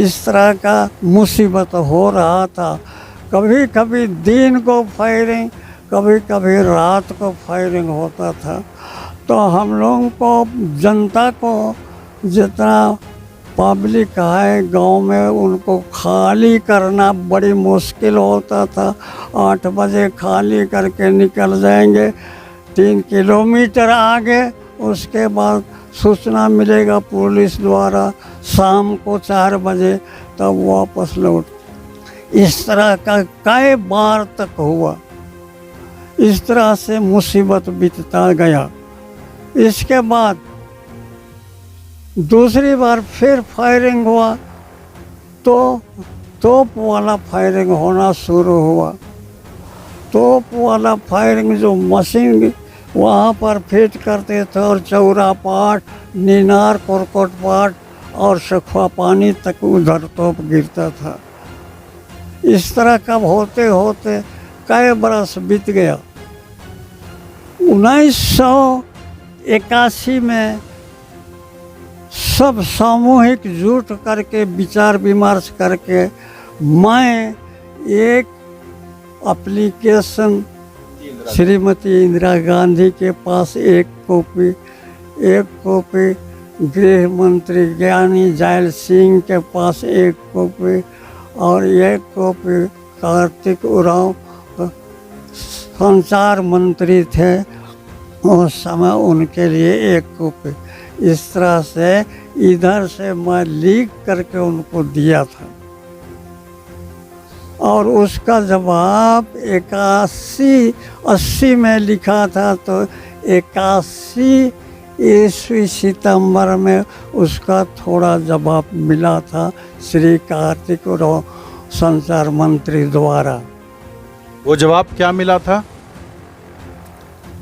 इस तरह का मुसीबत हो रहा था। कभी कभी दिन को फायरिंग, कभी कभी रात को फायरिंग होता था। तो हम लोगों को, जनता को, जितना पब्लिक है गांव में, उनको खाली करना बड़ी मुश्किल होता था। 8 बजे खाली करके निकल जाएंगे 3 किलोमीटर आगे, उसके बाद सूचना मिलेगा पुलिस द्वारा, शाम को 4 बजे तब वापस लौट। इस तरह का कई बार तक हुआ। इस तरह से मुसीबत बीतता गया। इसके बाद दूसरी बार फिर फायरिंग हुआ तो तोप वाला फायरिंग होना शुरू हुआ। तोप वाला फायरिंग जो मशीन वहाँ पर फिट करते थे, और चौरा पाट, नीनार, कोरकोट पाट और सखुआ पानी तक उधर तोप गिरता था। इस तरह का होते होते कई बरस बीत गया। 1981 में सब सामूहिक जुट करके विचार विमर्श करके मैं एक एप्लीकेशन श्रीमती इंदिरा गांधी के पास एक कॉपी गृह मंत्री ज्ञानी जैल सिंह के पास एक कॉपी और एक कॉपी कार्तिक उरांव संचार मंत्री थे उस समय, उनके लिए एक कॉपी। इस तरह से इधर से मैं लीक करके उनको दिया था और उसका जवाब 81-80 में लिखा था। तो 81 ईस्वी सितंबर में उसका थोड़ा जवाब मिला था श्री कार्तिक उरांव संचार मंत्री द्वारा। वो जवाब क्या मिला था?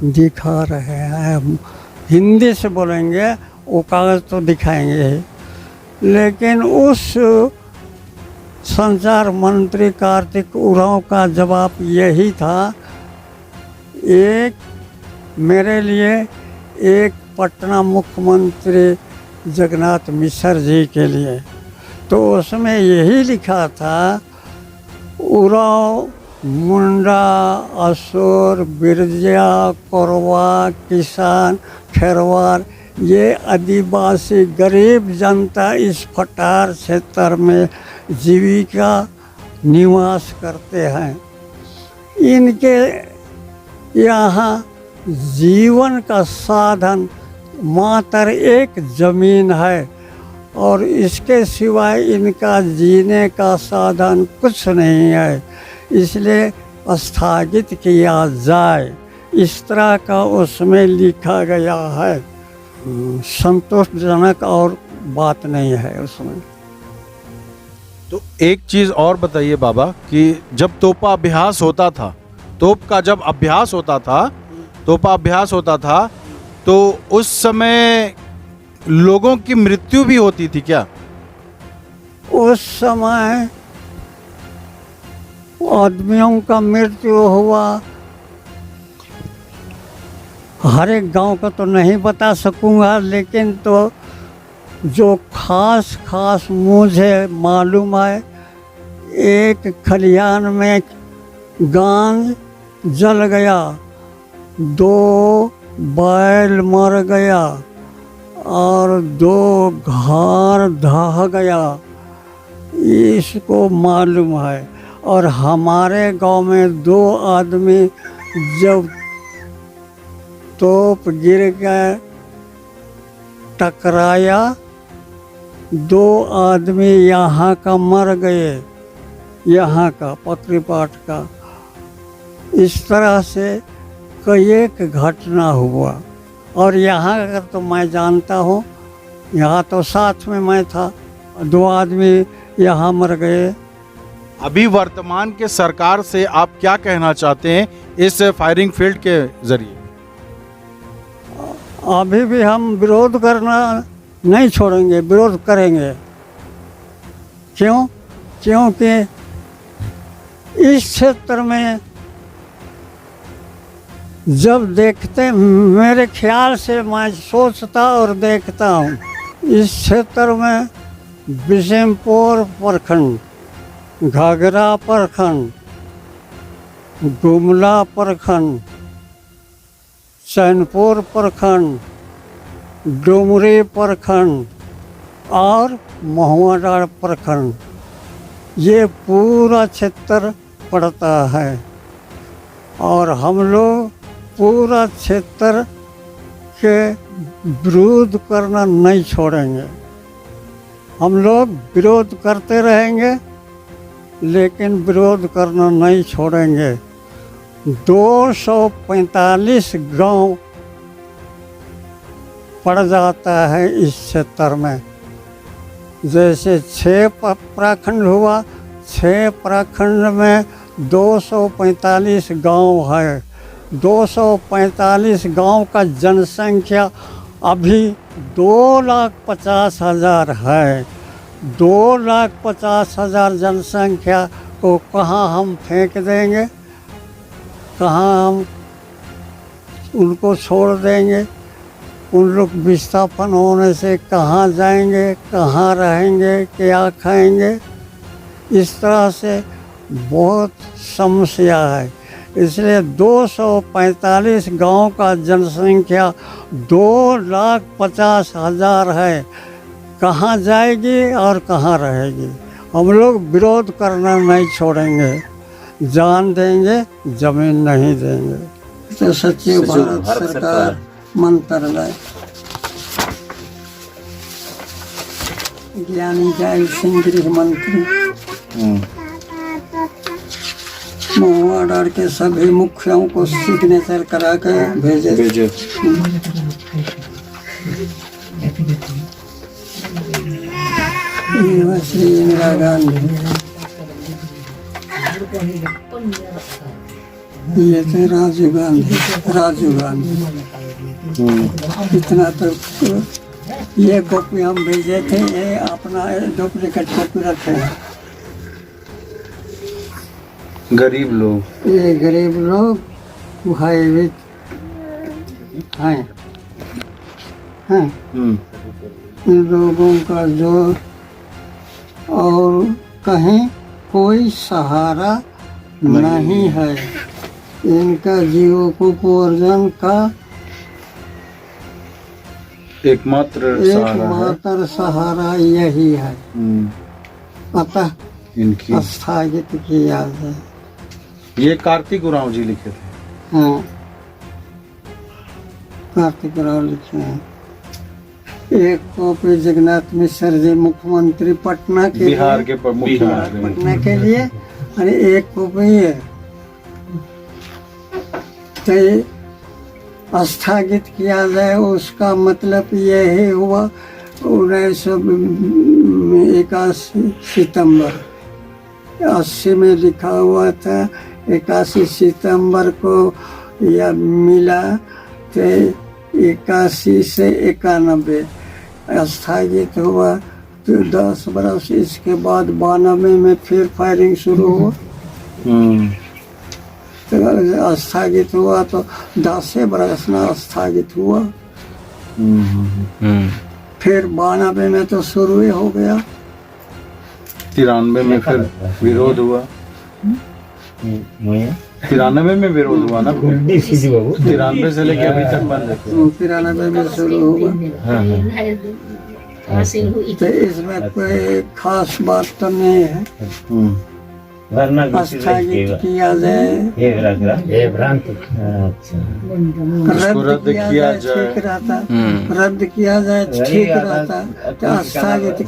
दिखा रहे हैं, हिंदी से बोलेंगे, वो कागज़ तो दिखाएंगे ही, लेकिन उस संचार मंत्री कार्तिक उरांव का जवाब यही था। एक मेरे लिए, एक पटना मुख्यमंत्री जगन्नाथ मिश्र जी के लिए। तो उसमें यही लिखा था, उरांव, मुंडा, असुर, बिरजिया, कोरवा, किसान, खेरवार, ये आदिवासी गरीब जनता इस पठार क्षेत्र में जीविका निवास करते हैं। इनके यहाँ जीवन का साधन मात्र एक ज़मीन है और इसके सिवाय इनका जीने का साधन कुछ नहीं है, इसलिए स्थगित किया जाए। इस तरह का उसमें लिखा गया है। संतोषजनक और बात नहीं है उसमें। तो एक चीज़ और बताइए बाबा कि जब तोपा अभ्यास होता था, तोप का जब अभ्यास होता था, तोपा अभ्यास होता था, तो उस समय लोगों की मृत्यु भी होती थी क्या? उस समय आदमियों का मृत्यु हुआ। हर एक गांव का तो नहीं बता सकूंगा, लेकिन तो जो खास मुझे मालूम है, एक खलिहान में गांज जल गया, 2 बैल मर गया और 2 घर ढह गया, इसको मालूम है। और हमारे गांव में 2 आदमी जब तोप गिर गए, टकराया, 2 आदमी यहाँ का मर गए, यहाँ का पकरीपाट का। इस तरह से कई एक घटना हुआ। और यहाँ अगर तो मैं जानता हूँ, यहाँ तो साथ में मैं था, 2 आदमी यहाँ मर गए। अभी वर्तमान के सरकार से आप क्या कहना चाहते हैं इस फायरिंग फील्ड के जरिए? अभी भी हम विरोध करना नहीं छोड़ेंगे, विरोध करेंगे। क्योंकि इस क्षेत्र में जब देखते मेरे ख्याल से मैं सोचता और देखता हूँ इस क्षेत्र में बिशेमपुर प्रखंड, घाघरा प्रखंड, गुमला प्रखंड, चैनपुर प्रखंड, डुमरी प्रखंड और महुआडार प्रखंड, ये पूरा क्षेत्र पड़ता है। और हम लोग पूरा क्षेत्र के विरोध करना नहीं छोड़ेंगे। हम लोग विरोध करते रहेंगे, लेकिन विरोध करना नहीं छोड़ेंगे। 245 गांव पड़ जाता है इस क्षेत्र में। जैसे 6 प्रखंड हुआ, 6 प्रखंड में 245 गांव है। 245 गांव का जनसंख्या अभी 2,50,000 है। 2,50,000 जनसंख्या को कहाँ हम फेंक देंगे, कहाँ हम उनको छोड़ देंगे? उन लोग विस्थापन होने से कहाँ जाएंगे, कहाँ रहेंगे, क्या खाएंगे? इस तरह से बहुत समस्या है। इसलिए 245 गांव का जनसंख्या 2,50,000 है। कहाँ जाएगी और कहाँ रहेगी? हम लोग विरोध करना नहीं छोड़ेंगे, जान देंगे, जमीन नहीं देंगे। तो सचिव भारत सरकार मंत्रालय ज्ञानी जाय सिंह गृह मंत्री महुआडार के सभी मुखियाओं को सिग्नेचर करा के भेजे। श्री इंदिरा गांधी, ये थे राजीव गांधी। इतना तो ये कॉपी हम भेजे थे, ये अपना डुप्लीकेट कॉपी रखे हैं। गरीब लोग, ये गरीब लोग भयभीत हैं। इन लोगों का जो और कहीं कोई सहारा नहीं है। इनका जीवकोपार्जन का एकमात्र सहारा यही है। अतः इनकी स्थगित किया जाए। ये कार्तिक उरांव जी लिखे थे। हाँ, कार्तिक उरांव लिखे हैं। एक कॉपी जगन्नाथ मिश्र जी मुख्यमंत्री पटना के बिहार के पटना के लिए, अरे एक कॉपी है तो स्थगित किया जाए। उसका मतलब यही हुआ 1981 सितंबर 80 में लिखा हुआ था। 81 सितंबर को यह मिला तो 81 से 91 स्थगित हुआ। तो 10 बरस इसके बाद 92 में फिर फायरिंग शुरू हुआ। तो स्थगित हुआ तो 10 बरस में स्थगित हुआ। फिर 92 में तो शुरू ही हो गया। 93 में फिर विरोध हुआ। 93 में विरोध हुआ ना, 93 से लेके अभी तक बंद है। 93 में शुरू हुआ। तो इसमें कोई खास बात तो नहीं है। स्थगित किया जाए, रद्द किया जाए ठीक रहता। रद्द किया जाए ठीक रहता। तो स्थगित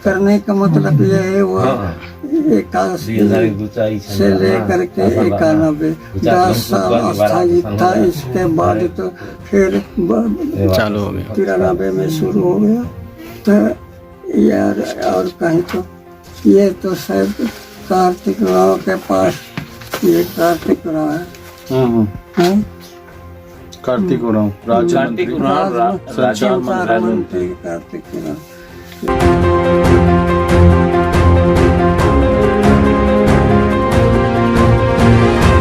करने का मतलब यही हुआ 81 से लेकर के 91 10 साल स्थगित था। इसके बाद तो फिर चालू हो गया। 93 में शुरू हो गया। तो यार और कहीं तो ये तो शायद कार्तिक उरांव के पास, ये कार्तिक उरांव है। कार्तिक उरांव राज्य मंत्री, संचार मंत्री कार्तिक उरांव।